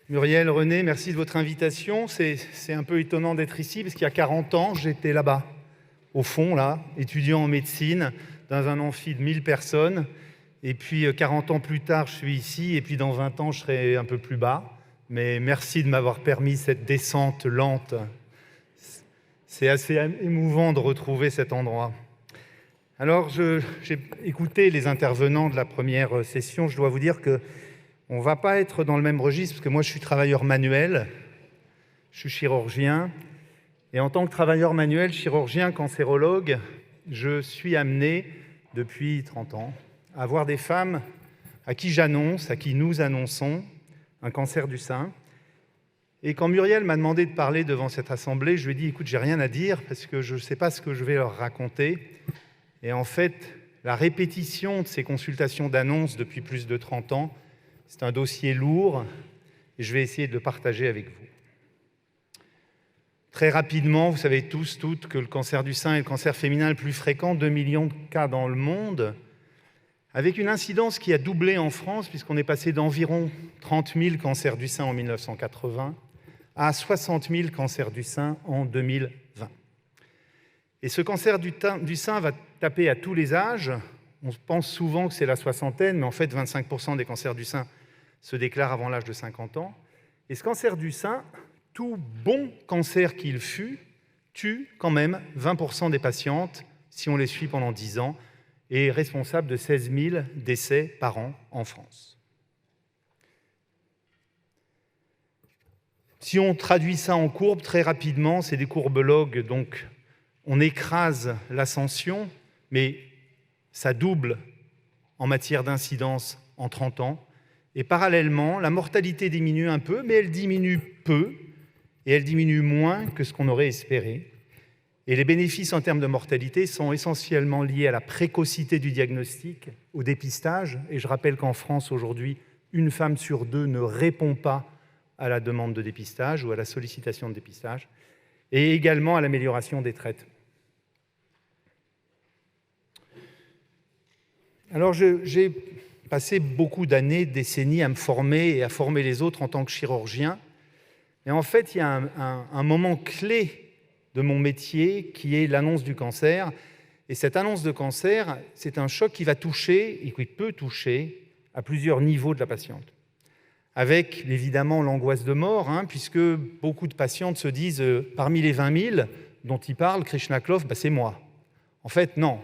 Muriel, René, merci de votre invitation. C'est un peu étonnant d'être ici, parce qu'il y a 40 ans, j'étais là-bas, au fond, là, étudiant en médecine, dans un amphi de 1000 personnes. Et puis, 40 ans plus tard, je suis ici, et puis dans 20 ans, je serai un peu plus bas. Mais merci de m'avoir permis cette descente lente. C'est assez émouvant de retrouver cet endroit. Alors, j'ai écouté les intervenants de la première session. Je dois vous dire qu'on ne va pas être dans le même registre, parce que moi, je suis travailleur manuel, je suis chirurgien, et en tant que travailleur manuel, chirurgien, cancérologue, je suis amené, depuis 30 ans, à voir des femmes à qui j'annonce, à qui nous annonçons un cancer du sein. Et quand Muriel m'a demandé de parler devant cette assemblée, je lui ai dit « Écoute, j'ai rien à dire, parce que je ne sais pas ce que je vais leur raconter. » Et en fait, la répétition de ces consultations d'annonce depuis plus de 30 ans, c'est un dossier lourd, et je vais essayer de le partager avec vous. Très rapidement, vous savez tous, toutes, que le cancer du sein est le cancer féminin le plus fréquent, 2 millions de cas dans le monde, avec une incidence qui a doublé en France, puisqu'on est passé d'environ 30 000 cancers du sein en 1980 à 60 000 cancers du sein en 2020. Et ce cancer du sein va taper à tous les âges. On pense souvent que c'est la soixantaine, mais en fait, 25% des cancers du sein se déclarent avant l'âge de 50 ans. Et ce cancer du sein, tout bon cancer qu'il fût, tue quand même 20% des patientes si on les suit pendant 10 ans, et est responsable de 16 000 décès par an en France. Si on traduit ça en courbes, très rapidement, c'est des courbes log, donc on écrase l'ascension, mais ça double en matière d'incidence en 30 ans. Et parallèlement, la mortalité diminue un peu, mais elle diminue peu, et elle diminue moins que ce qu'on aurait espéré. Et les bénéfices en termes de mortalité sont essentiellement liés à la précocité du diagnostic, au dépistage. Et je rappelle qu'en France, aujourd'hui, une femme sur deux ne répond pas à la demande de dépistage ou à la sollicitation de dépistage, et également à l'amélioration des traitements. Alors, j'ai passé beaucoup d'années, décennies à me former et à former les autres en tant que chirurgien. Et en fait, il y a un moment clé de mon métier qui est l'annonce du cancer. Et cette annonce de cancer, c'est un choc qui va toucher et qui peut toucher à plusieurs niveaux de la patiente. Avec évidemment l'angoisse de mort, puisque beaucoup de patientes se disent parmi les 20 000 dont il parle, Krishnaklov, c'est moi. En fait, non.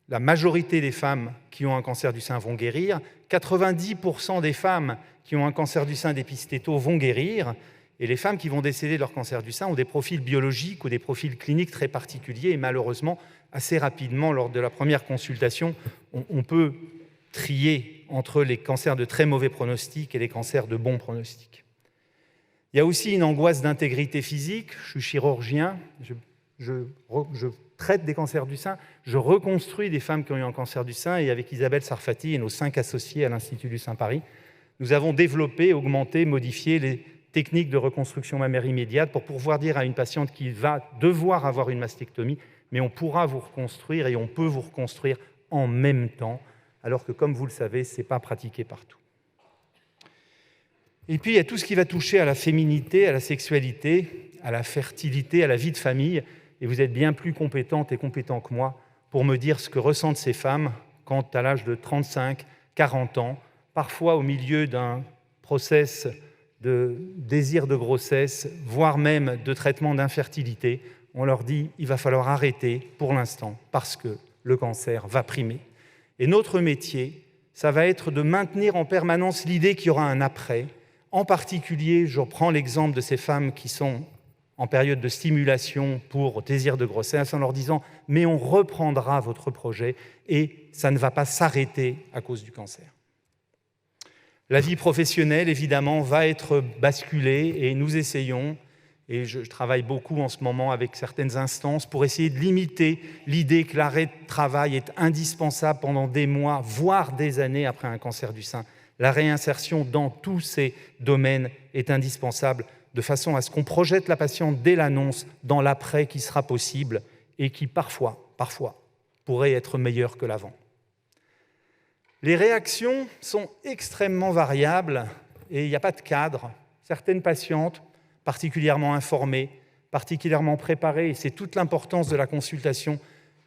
La majorité des femmes qui ont un cancer du sein vont guérir. 90% des femmes qui ont un cancer du sein dépisté tôt vont guérir. Et les femmes qui vont décéder de leur cancer du sein ont des profils biologiques ou des profils cliniques très particuliers. Et malheureusement, assez rapidement, lors de la première consultation, on peut trier entre les cancers de très mauvais pronostic et les cancers de bon pronostic. Il y a aussi une angoisse d'intégrité physique. Je suis chirurgien, je traite des cancers du sein, je reconstruis des femmes qui ont eu un cancer du sein, et avec Isabelle Sarfati et nos 5 associés à l'Institut du Sein Paris, nous avons développé, augmenté, modifié les techniques de reconstruction mammaire immédiate pour pouvoir dire à une patiente qui va devoir avoir une mastectomie, mais on pourra vous reconstruire et on peut vous reconstruire en même temps, alors que, comme vous le savez, ce n'est pas pratiqué partout. Et puis, il y a tout ce qui va toucher à la féminité, à la sexualité, à la fertilité, à la vie de famille, et vous êtes bien plus compétente et compétent que moi pour me dire ce que ressentent ces femmes quand, à l'âge de 35, 40 ans, parfois au milieu d'un process de désir de grossesse, voire même de traitement d'infertilité, on leur dit « il va falloir arrêter pour l'instant parce que le cancer va primer ». Et notre métier, ça va être de maintenir en permanence l'idée qu'il y aura un après. En particulier, je prends l'exemple de ces femmes qui sont en période de stimulation pour désir de grossesse, en leur disant « mais on reprendra votre projet et ça ne va pas s'arrêter à cause du cancer ». La vie professionnelle, évidemment, va être basculée et nous essayons, et je travaille beaucoup en ce moment avec certaines instances, pour essayer de limiter l'idée que l'arrêt de travail est indispensable pendant des mois, voire des années après un cancer du sein. La réinsertion dans tous ces domaines est indispensable, de façon à ce qu'on projette la patiente dès l'annonce dans l'après qui sera possible et qui parfois, pourrait être meilleur que l'avant. Les réactions sont extrêmement variables et il n'y a pas de cadre. Certaines patientes, particulièrement informées, particulièrement préparées, et c'est toute l'importance de la consultation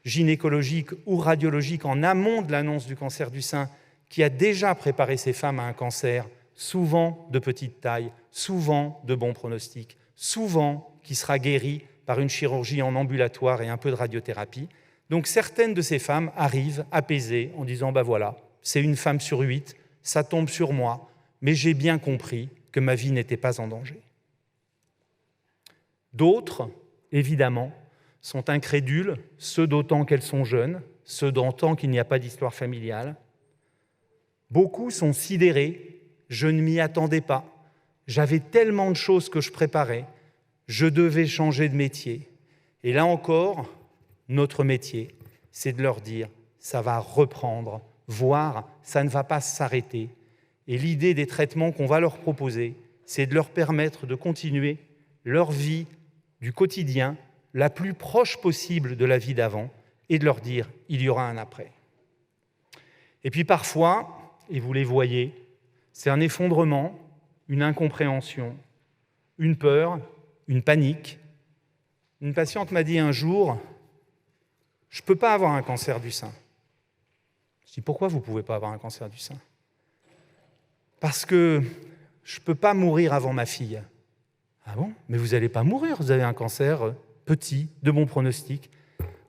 gynécologique ou radiologique en amont de l'annonce du cancer du sein, qui a déjà préparé ces femmes à un cancer, souvent de petite taille, souvent de bon pronostic, souvent qui sera guéri par une chirurgie en ambulatoire et un peu de radiothérapie. Donc certaines de ces femmes arrivent apaisées en disant « ben voilà, c'est une femme sur 8, ça tombe sur moi, mais j'ai bien compris que ma vie n'était pas en danger. » D'autres, évidemment, sont incrédules, ceux d'autant qu'elles sont jeunes, ceux d'autant qu'il n'y a pas d'histoire familiale. Beaucoup sont sidérés, je ne m'y attendais pas, j'avais tellement de choses que je préparais, je devais changer de métier. Et là encore, notre métier, c'est de leur dire, ça va reprendre, voire ça ne va pas s'arrêter. Et l'idée des traitements qu'on va leur proposer, c'est de leur permettre de continuer leur vie du quotidien, la plus proche possible de la vie d'avant, et de leur dire, il y aura un après. Et puis parfois, et vous les voyez, c'est un effondrement, une incompréhension, une peur, une panique. Une patiente m'a dit un jour, je ne peux pas avoir un cancer du sein. Je dis, pourquoi vous ne pouvez pas avoir un cancer du sein? Parce que je ne peux pas mourir avant ma fille. Ah bon? Mais vous n'allez pas mourir, vous avez un cancer petit, de bon pronostic.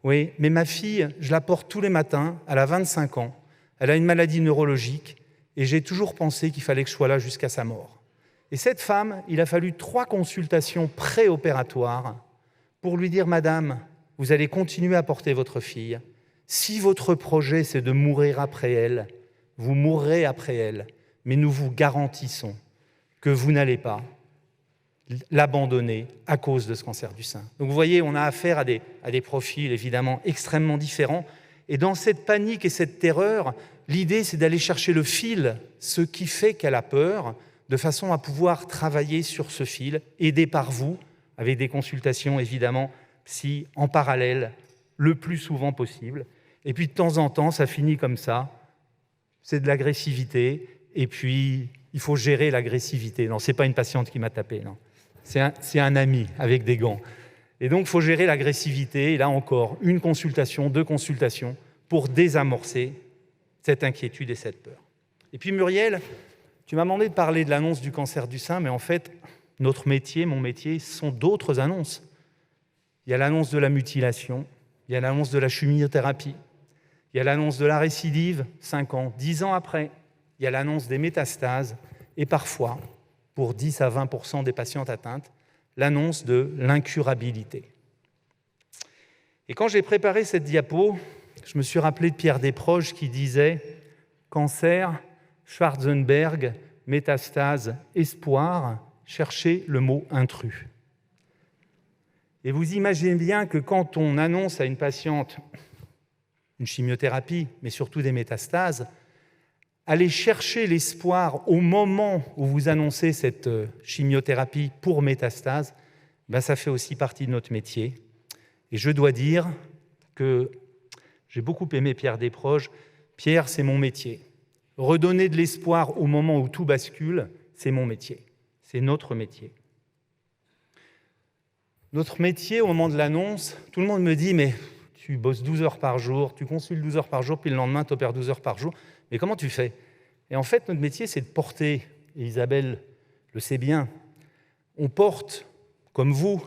Oui, mais ma fille, je la porte tous les matins, elle a 25 ans, elle a une maladie neurologique, et j'ai toujours pensé qu'il fallait que je sois là jusqu'à sa mort. Et cette femme, il a fallu 3 consultations préopératoires pour lui dire « Madame, vous allez continuer à porter votre fille. Si votre projet, c'est de mourir après elle, vous mourrez après elle, mais nous vous garantissons que vous n'allez pas l'abandonner à cause de ce cancer du sein. » Donc vous voyez, on a affaire à des profils évidemment extrêmement différents. Et dans cette panique et cette terreur, l'idée, c'est d'aller chercher le fil, ce qui fait qu'elle a peur, de façon à pouvoir travailler sur ce fil, aidé par vous, avec des consultations évidemment psy en parallèle, le plus souvent possible. Et puis de temps en temps, ça finit comme ça, c'est de l'agressivité, et puis il faut gérer l'agressivité. Non, ce n'est pas une patiente qui m'a tapé, non. C'est un ami avec des gants. Et donc, il faut gérer l'agressivité, et là encore, une consultation, 2 consultations, pour désamorcer cette inquiétude et cette peur. Et puis Muriel, tu m'as demandé de parler de l'annonce du cancer du sein, mais en fait, notre métier, mon métier, ce sont d'autres annonces. Il y a l'annonce de la mutilation, il y a l'annonce de la chimiothérapie, il y a l'annonce de la récidive, 5 ans, 10 ans après, il y a l'annonce des métastases, et parfois, pour 10 à 20% des patientes atteintes, l'annonce de l'incurabilité. Et quand j'ai préparé cette diapo, je me suis rappelé de Pierre Desproges qui disait « Cancer, Schwarzenberg, métastase, espoir, cherchez le mot intrus ». Et vous imaginez bien que quand on annonce à une patiente une chimiothérapie, mais surtout des métastases, aller chercher l'espoir au moment où vous annoncez cette chimiothérapie pour métastase, ça fait aussi partie de notre métier. Et je dois dire que j'ai beaucoup aimé Pierre Desproges. Pierre, c'est mon métier. Redonner de l'espoir au moment où tout bascule, c'est mon métier. C'est notre métier. Notre métier, au moment de l'annonce, tout le monde me dit « mais tu bosses 12 heures par jour, tu consultes 12 heures par jour, puis le lendemain, tu opères 12 heures par jour. Mais comment tu fais ?» Et en fait, notre métier, c'est de porter, et Isabelle le sait bien, on porte, comme vous,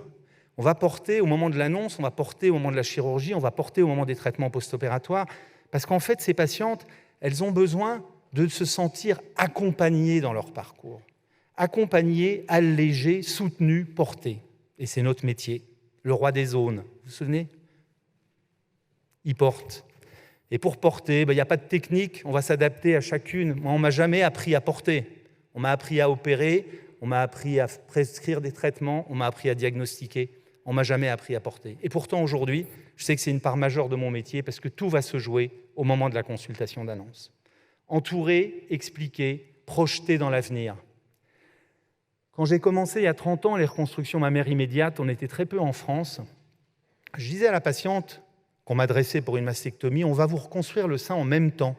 on va porter au moment de l'annonce, on va porter au moment de la chirurgie, on va porter au moment des traitements post-opératoires, parce qu'en fait, ces patientes, elles ont besoin de se sentir accompagnées dans leur parcours, accompagnées, allégées, soutenues, portées. Et c'est notre métier. Le roi des zones, vous vous souvenez? Il porte. Et pour porter, il n'y a pas de technique, on va s'adapter à chacune. Moi, on ne m'a jamais appris à porter. On m'a appris à opérer, on m'a appris à prescrire des traitements, on m'a appris à diagnostiquer. On ne m'a jamais appris à porter. Et pourtant, aujourd'hui, je sais que c'est une part majeure de mon métier parce que tout va se jouer au moment de la consultation d'annonce. Entourer, expliquer, projeter dans l'avenir. Quand j'ai commencé il y a 30 ans les reconstructions mammaires immédiates, on était très peu en France. Je disais à la patiente qu'on m'adressait pour une mastectomie, on va vous reconstruire le sein en même temps.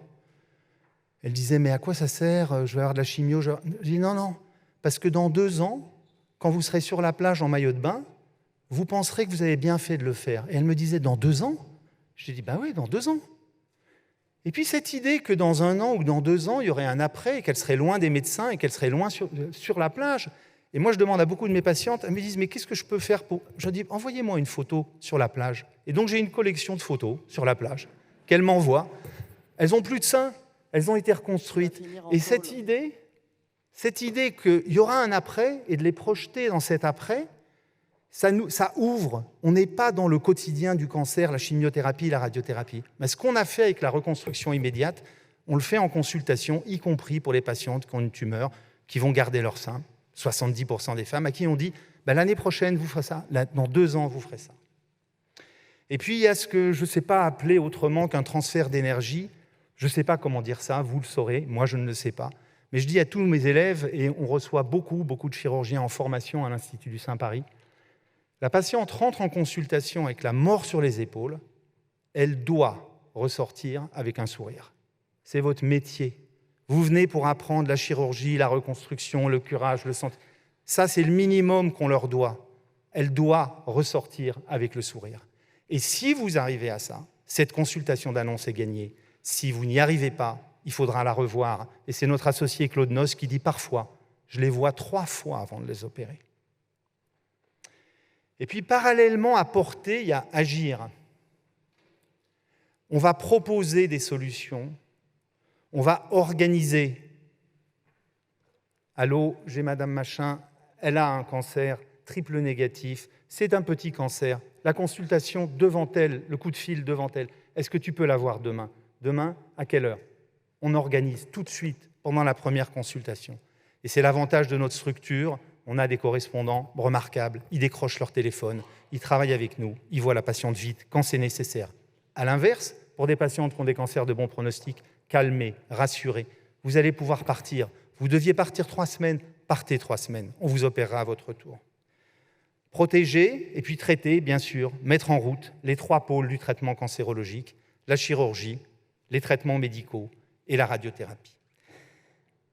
Elle disait, mais à quoi ça sert? Je vais avoir de la chimio. Je dis, non, parce que dans 2 ans, quand vous serez sur la plage en maillot de bain, vous penserez que vous avez bien fait de le faire. Et elle me disait, dans 2 ans? Je dis, oui, dans 2 ans. Et puis cette idée que dans 1 an ou dans 2 ans, il y aurait un après, et qu'elle serait loin des médecins, et qu'elle serait loin sur la plage. Et moi, je demande à beaucoup de mes patientes, elles me disent, mais qu'est-ce que je peux faire pour... Je dis, envoyez-moi une photo sur la plage. Et donc, j'ai une collection de photos sur la plage qu'elles m'envoient. Elles n'ont plus de seins, elles ont été reconstruites. Et cette idée qu'il y aura un après, et de les projeter dans cet après, ça ouvre. On n'est pas dans le quotidien du cancer, la chimiothérapie, la radiothérapie. Mais ce qu'on a fait avec la reconstruction immédiate, on le fait en consultation, y compris pour les patientes qui ont une tumeur, qui vont garder leur sein. 70% des femmes à qui on dit l'année prochaine, vous ferez ça, dans 2 ans, vous ferez ça. Et puis, il y a ce que je ne sais pas appeler autrement qu'un transfert d'énergie. Je ne sais pas comment dire ça, vous le saurez, moi je ne le sais pas. Mais je dis à tous mes élèves, et on reçoit beaucoup de chirurgiens en formation à l'Institut du Saint-Paris, la patiente rentre en consultation avec la mort sur les épaules, elle doit ressortir avec un sourire. C'est votre métier. Vous venez pour apprendre la chirurgie, la reconstruction, le curage, le santé. Ça, c'est le minimum qu'on leur doit. Elle doit ressortir avec le sourire. Et si vous arrivez à ça, cette consultation d'annonce est gagnée. Si vous n'y arrivez pas, il faudra la revoir. Et c'est notre associé Claude Noss qui dit parfois, je les vois 3 fois avant de les opérer. Et puis, parallèlement à porter, il y a agir. On va proposer des solutions. On va organiser. Allô, j'ai Madame Machin, elle a un cancer triple négatif, c'est un petit cancer. La consultation devant elle, le coup de fil devant elle, est-ce que tu peux la voir demain? Demain, à quelle heure? On organise tout de suite pendant la première consultation. Et c'est l'avantage de notre structure. On a des correspondants remarquables, ils décrochent leur téléphone, ils travaillent avec nous, ils voient la patiente vite quand c'est nécessaire. À l'inverse, pour des patientes qui ont des cancers de bon pronostic, calmez, rassurez. Vous allez pouvoir partir. Vous deviez partir 3 semaines, partez 3 semaines. On vous opérera à votre tour. Protéger et puis traiter, bien sûr, mettre en route les 3 pôles du traitement cancérologique, la chirurgie, les traitements médicaux et la radiothérapie.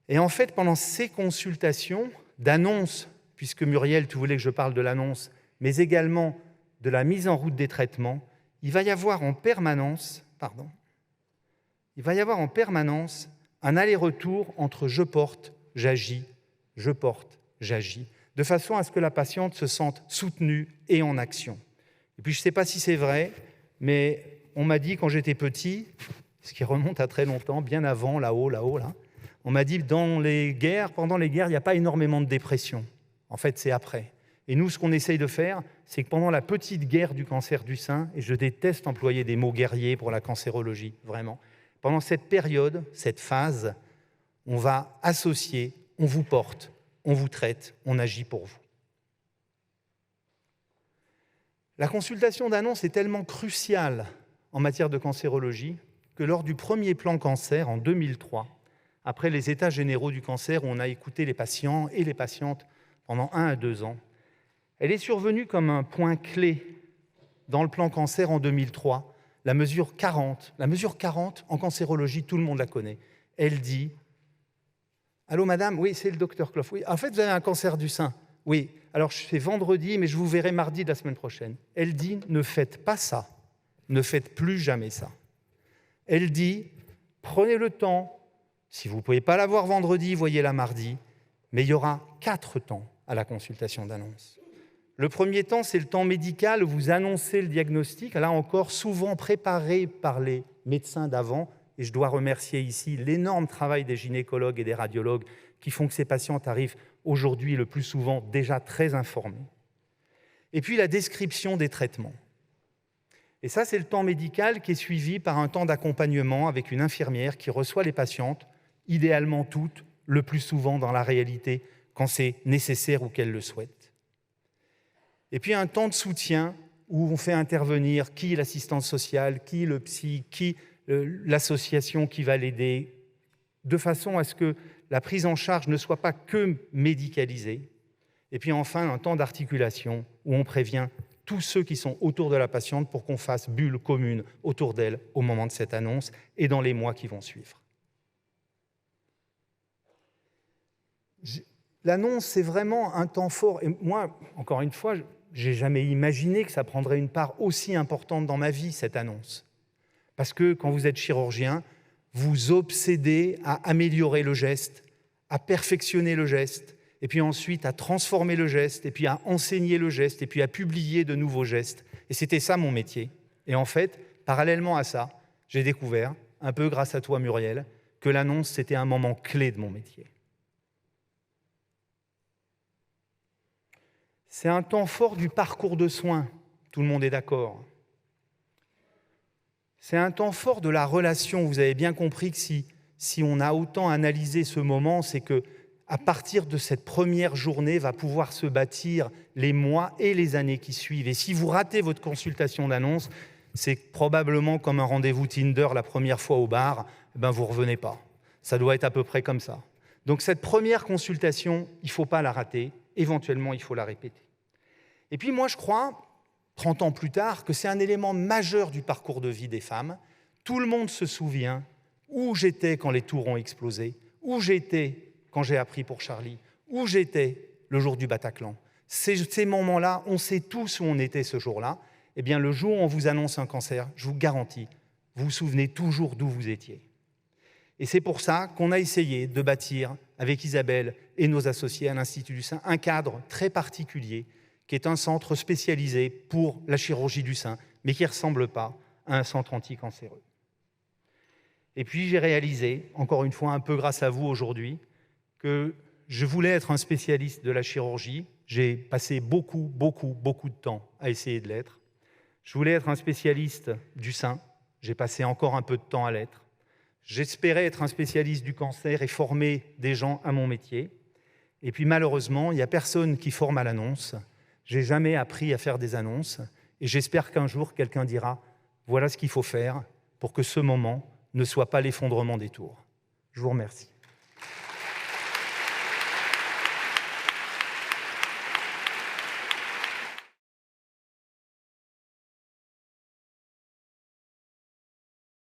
Et en fait, pendant ces consultations d'annonce, puisque Muriel, tu voulais que je parle de l'annonce, mais également de la mise en route des traitements, il va y avoir en permanence un aller-retour entre je porte, j'agis, de façon à ce que la patiente se sente soutenue et en action. Et puis je ne sais pas si c'est vrai, mais on m'a dit quand j'étais petit, ce qui remonte à très longtemps, bien avant, là-haut, on m'a dit pendant les guerres, il n'y a pas énormément de dépression. En fait, c'est après. Et nous, ce qu'on essaye de faire, c'est que pendant la petite guerre du cancer du sein, et je déteste employer des mots guerriers pour la cancérologie, vraiment, pendant cette période, cette phase, on va associer, on vous porte, on vous traite, on agit pour vous. La consultation d'annonce est tellement cruciale en matière de cancérologie que lors du premier plan cancer en 2003, après les états généraux du cancer où on a écouté les patients et les patientes pendant 1 à 2 ans, elle est survenue comme un point clé dans le plan cancer en 2003, la mesure 40. La mesure 40, en cancérologie, tout le monde la connaît. Elle dit « Allô madame, oui, c'est le docteur Clough. Oui, en fait, vous avez un cancer du sein. Oui, alors c'est vendredi, mais je vous verrai mardi de la semaine prochaine. » Elle dit « Ne faites pas ça. Ne faites plus jamais ça. » Elle dit « Prenez le temps. Si vous ne pouvez pas la voir vendredi, voyez-la mardi. Mais il y aura 4 temps à la consultation d'annonce. Le premier temps, c'est le temps médical où vous annoncez le diagnostic, là encore souvent préparé par les médecins d'avant. Et je dois remercier ici l'énorme travail des gynécologues et des radiologues qui font que ces patientes arrivent aujourd'hui le plus souvent déjà très informées. Et puis la description des traitements. Et ça, c'est le temps médical qui est suivi par un temps d'accompagnement avec une infirmière qui reçoit les patientes, idéalement toutes, le plus souvent dans la réalité, quand c'est nécessaire ou qu'elles le souhaitent. Et puis un temps de soutien où on fait intervenir qui l'assistante sociale, qui le psy, qui l'association qui va l'aider, de façon à ce que la prise en charge ne soit pas que médicalisée. Et puis enfin, un temps d'articulation où on prévient tous ceux qui sont autour de la patiente pour qu'on fasse bulle commune autour d'elle au moment de cette annonce et dans les mois qui vont suivre. L'annonce, c'est vraiment un temps fort. Et moi, encore une fois, je n'ai jamais imaginé que ça prendrait une part aussi importante dans ma vie, cette annonce. Parce que quand vous êtes chirurgien, vous obsédez à améliorer le geste, à perfectionner le geste, et puis ensuite à transformer le geste, et puis à enseigner le geste, et puis à publier de nouveaux gestes. Et c'était ça mon métier. Et en fait, parallèlement à ça, j'ai découvert, un peu grâce à toi Muriel, que l'annonce, c'était un moment clé de mon métier. C'est un temps fort du parcours de soins, tout le monde est d'accord. C'est un temps fort de la relation. Vous avez bien compris que si on a autant analysé ce moment, c'est qu'à partir de cette première journée va pouvoir se bâtir les mois et les années qui suivent. Et si vous ratez votre consultation d'annonce, c'est probablement comme un rendez-vous Tinder la première fois au bar, vous ne revenez pas. Ça doit être à peu près comme ça. Donc cette première consultation, il ne faut pas la rater. Éventuellement, il faut la répéter. Et puis moi, je crois, 30 ans plus tard, que c'est un élément majeur du parcours de vie des femmes. Tout le monde se souvient où j'étais quand les tours ont explosé, où j'étais quand j'ai appris pour Charlie, où j'étais le jour du Bataclan. Ces moments-là, on sait tous où on était ce jour-là. Eh bien, le jour où on vous annonce un cancer, je vous garantis, vous vous souvenez toujours d'où vous étiez. Et c'est pour ça qu'on a essayé de bâtir, avec Isabelle et nos associés à l'Institut du Sein, un cadre très particulier qui est un centre spécialisé pour la chirurgie du sein, mais qui ne ressemble pas à un centre anticancéreux. Et puis j'ai réalisé, encore une fois un peu grâce à vous aujourd'hui, que je voulais être un spécialiste de la chirurgie. J'ai passé beaucoup de temps à essayer de l'être. Je voulais être un spécialiste du sein. J'ai passé encore un peu de temps à l'être. J'espérais être un spécialiste du cancer et former des gens à mon métier. Et puis malheureusement, il n'y a personne qui forme à l'annonce. Je n'ai jamais appris à faire des annonces et j'espère qu'un jour, quelqu'un dira « Voilà ce qu'il faut faire pour que ce moment ne soit pas l'effondrement des tours ». Je vous remercie.